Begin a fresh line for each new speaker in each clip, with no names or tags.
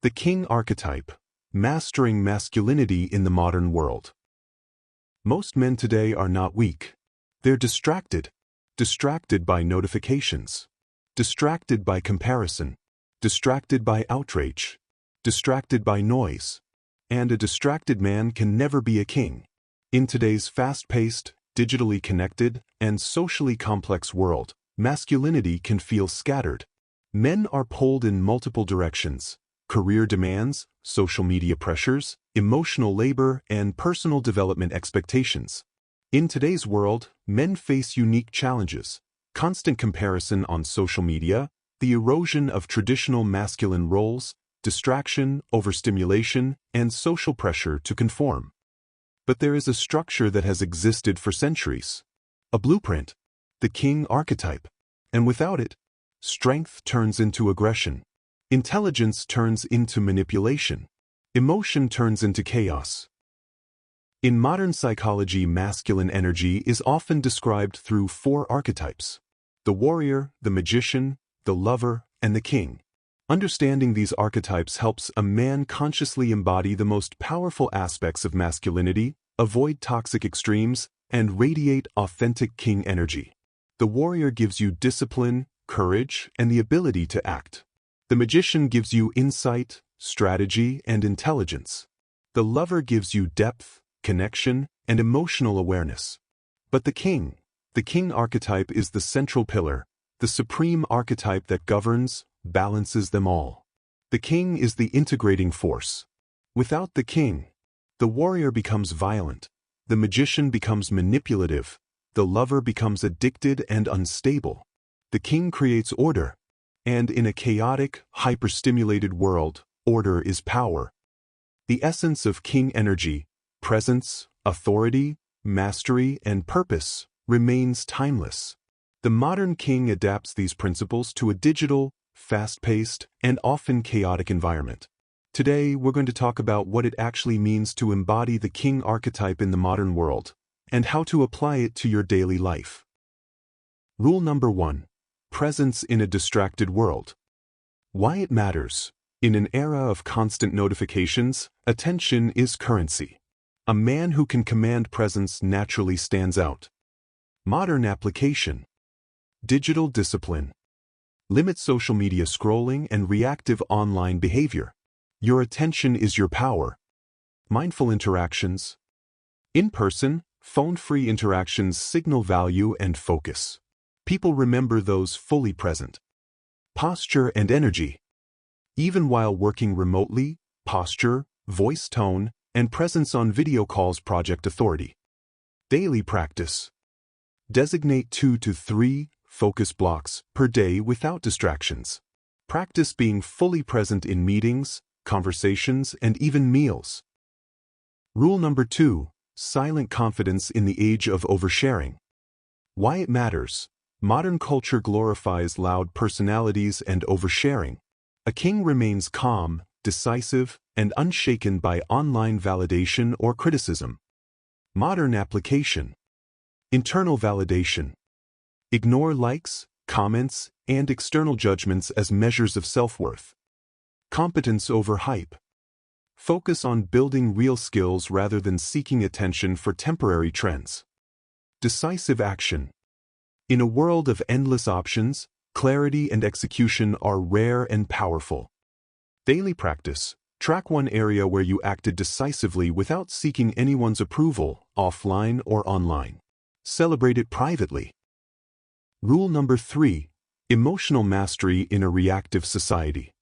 The King Archetype, mastering masculinity in the modern world. Most men today are not weak. They're distracted. Distracted by notifications. Distracted by comparison. Distracted by outrage. Distracted by noise. And a distracted man can never be a king. In today's fast-paced, digitally connected, and socially complex world, masculinity can feel scattered. Men are pulled in multiple directions. Career demands, social media pressures, emotional labor, and personal development expectations. In today's world, men face unique challenges: constant comparison on social media, the erosion of traditional masculine roles, distraction, overstimulation, and social pressure to conform. But there is a structure that has existed for centuries. A blueprint, the King Archetype. And without it, strength turns into aggression. Intelligence turns into manipulation. Emotion turns into chaos. In modern psychology, masculine energy is often described through 4 archetypes: the warrior, the magician, the lover, and the king. Understanding these archetypes helps a man consciously embody the most powerful aspects of masculinity, avoid toxic extremes, and radiate authentic king energy. The warrior gives you discipline, courage, and the ability to act. The magician gives you insight, strategy, and intelligence. The lover gives you depth, connection, and emotional awareness. But the king archetype is the central pillar, the supreme archetype that governs, balances them all. The king is the integrating force. Without the king, the warrior becomes violent, the magician becomes manipulative, the lover becomes addicted and unstable. The king creates order. And in a chaotic, hyperstimulated world, order is power. The essence of king energy, presence, authority, mastery, and purpose, remains timeless. The modern king adapts these principles to a digital, fast-paced, and often chaotic environment. Today, we're going to talk about what it actually means to embody the king archetype in the modern world, and how to apply it to your daily life. Rule number 1. Presence in a distracted world. Why it matters. In an era of constant notifications, attention is currency. A man who can command presence naturally stands out. Modern application. Digital discipline. Limit social media scrolling and reactive online behavior. Your attention is your power. Mindful interactions. In-person, phone-free interactions signal value and focus. People remember those fully present. Posture and energy. Even while working remotely, posture, voice tone, and presence on video calls project authority. Daily practice. Designate 2 to 3 focus blocks per day without distractions. Practice being fully present in meetings, conversations, and even meals. Rule number 2. Silent confidence in the age of oversharing. Why it matters. Modern culture glorifies loud personalities and oversharing. A king remains calm, decisive, and unshaken by online validation or criticism. Modern application. Internal validation. Ignore likes, comments, and external judgments as measures of self-worth. Competence over hype. Focus on building real skills rather than seeking attention for temporary trends. Decisive action. In a world of endless options, clarity and execution are rare and powerful. Daily practice. Track one area where you acted decisively without seeking anyone's approval, offline or online. Celebrate it privately. Rule number 3. Emotional mastery in a reactive society.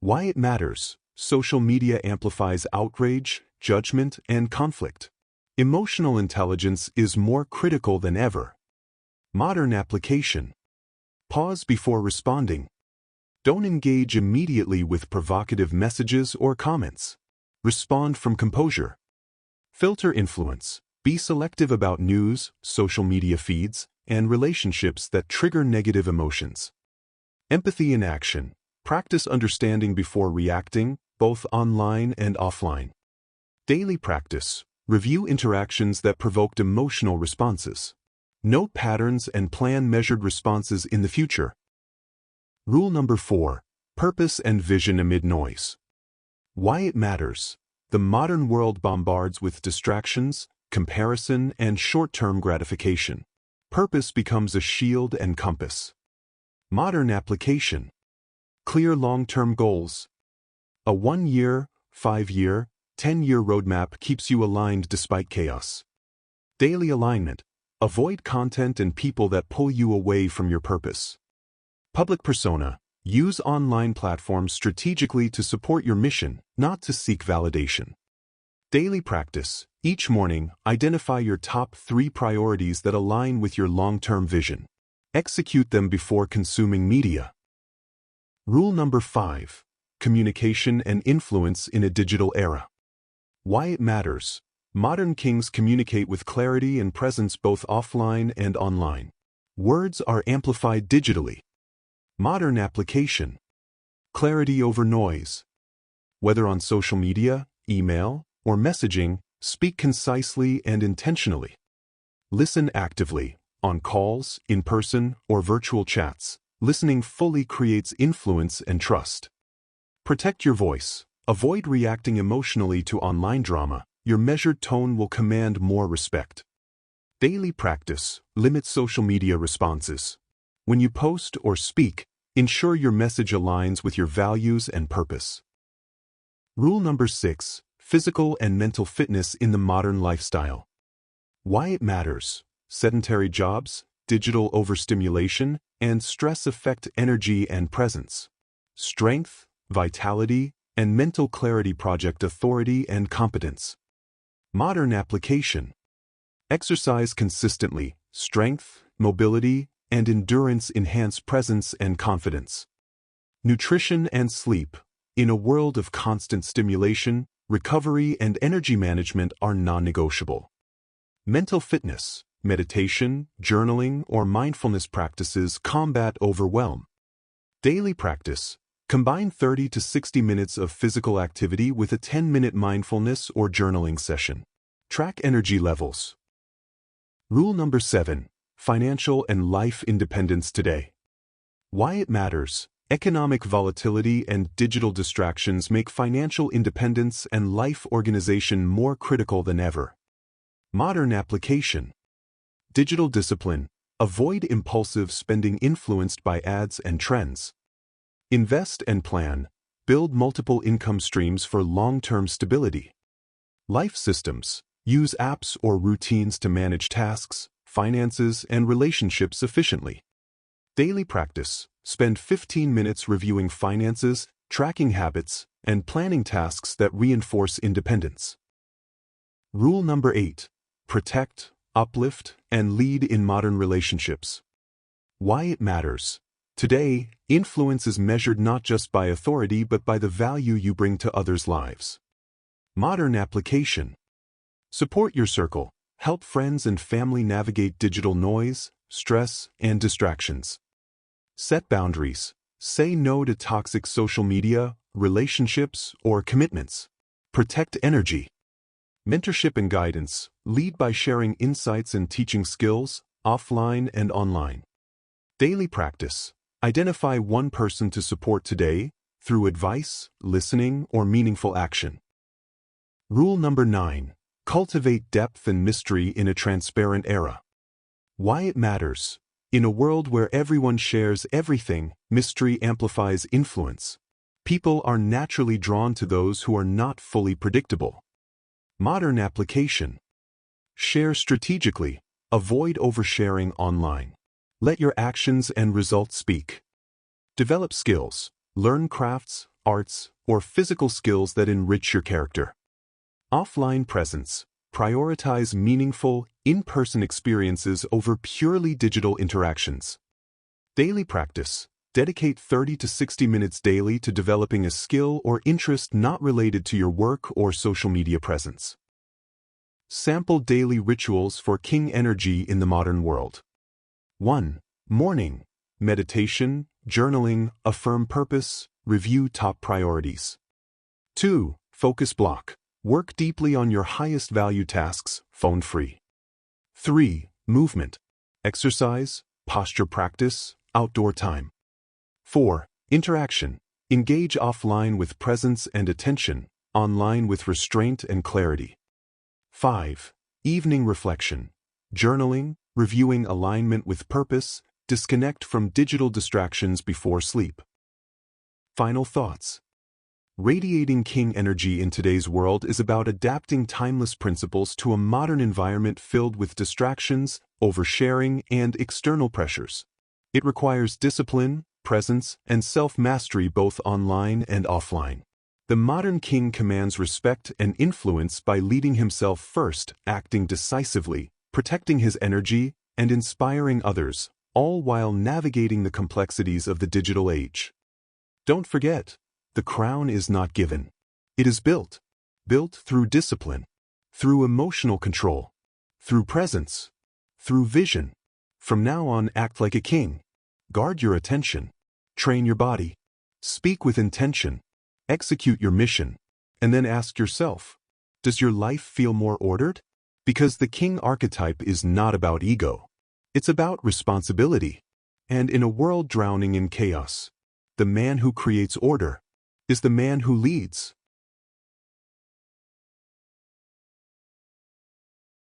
Why it matters. Social media amplifies outrage, judgment, and conflict. Emotional intelligence is more critical than ever. Modern application. Pause before responding. Don't engage immediately with provocative messages or comments. Respond from composure. Filter influence. Be selective about news, social media feeds, and relationships that trigger negative emotions. Empathy in action. Practice understanding before reacting, both online and offline. Daily practice. Review interactions that provoked emotional responses. Note patterns and plan measured responses in the future. Rule number 4. Purpose and vision amid noise. Why it matters. The modern world bombards with distractions, comparison, and short-term gratification. Purpose becomes a shield and compass. Modern application. Clear long-term goals. A 1-year, 5-year, 10-year roadmap keeps you aligned despite chaos. Daily alignment. Avoid content and people that pull you away from your purpose. Public persona. Use online platforms strategically to support your mission, not to seek validation. Daily practice. Each morning, identify your top 3 priorities that align with your long-term vision. Execute them before consuming media. Rule number 5. Communication and influence in a digital era. Why it matters. Modern kings communicate with clarity and presence both offline and online. Words are amplified digitally. Modern application. Clarity over noise. Whether on social media, email, or messaging, speak concisely and intentionally. Listen actively, on calls, in person, or virtual chats. Listening fully creates influence and trust. Protect your voice. Avoid reacting emotionally to online drama. Your measured tone will command more respect. Daily practice. Limit social media responses. When you post or speak, ensure your message aligns with your values and purpose. Rule number 6. Physical and mental fitness in the modern lifestyle. Why it matters. Sedentary jobs, digital overstimulation, and stress affect energy and presence. Strength, vitality, and mental clarity project authority and competence. Modern application. Exercise consistently. Strength, mobility, and endurance enhance presence and confidence. Nutrition and sleep. In a world of constant stimulation, recovery and energy management are non-negotiable. Mental fitness. Meditation, journaling, or mindfulness practices combat overwhelm. Daily practice. Combine 30 to 60 minutes of physical activity with a 10-minute mindfulness or journaling session. Track energy levels. Rule number 7. Financial and life independence today. Why it matters. Economic volatility and digital distractions make financial independence and life organization more critical than ever. Modern application. Digital discipline. Avoid impulsive spending influenced by ads and trends. Invest and plan. Build multiple income streams for long-term stability. Life systems. Use apps or routines to manage tasks, finances, and relationships efficiently. Daily practice. Spend 15 minutes reviewing finances, tracking habits, and planning tasks that reinforce independence. Rule number 8. Protect, uplift, and lead in modern relationships. Why it matters. Today, influence is measured not just by authority but by the value you bring to others' lives. Modern application. Support your circle. Help friends and family navigate digital noise, stress, and distractions. Set boundaries. Say no to toxic social media, relationships, or commitments. Protect energy. Mentorship and guidance. Lead by sharing insights and teaching skills, offline and online. Daily practice. Identify one person to support today, through advice, listening, or meaningful action. Rule number 9. Cultivate depth and mystery in a transparent era. Why it matters. In a world where everyone shares everything, mystery amplifies influence. People are naturally drawn to those who are not fully predictable. Modern application. Share strategically. Avoid oversharing online. Let your actions and results speak. Develop skills. Learn crafts, arts, or physical skills that enrich your character. Offline presence. Prioritize meaningful, in-person experiences over purely digital interactions. Daily practice. Dedicate 30 to 60 minutes daily to developing a skill or interest not related to your work or social media presence. Sample daily rituals for King energy in the modern world. 1. Morning. Meditation, journaling, affirm purpose, review top priorities. 2. Focus block. Work deeply on your highest value tasks, phone-free. 3. Movement. Exercise, posture practice, outdoor time. 4. Interaction. Engage offline with presence and attention, online with restraint and clarity. 5. Evening reflection. Journaling, reviewing alignment with purpose, disconnect from digital distractions before sleep. Final thoughts. Radiating King energy in today's world is about adapting timeless principles to a modern environment filled with distractions, oversharing, and external pressures. It requires discipline, presence, and self-mastery both online and offline. The modern king commands respect and influence by leading himself first, acting decisively, protecting his energy, and inspiring others, all while navigating the complexities of the digital age. Don't forget, the crown is not given. It is built. Built through discipline, through emotional control, through presence, through vision. From now on, act like a king. Guard your attention. Train your body. Speak with intention. Execute your mission. And then ask yourself, does your life feel more ordered? Because the king archetype is not about ego. It's about responsibility. And in a world drowning in chaos, the man who creates order is the man who leads.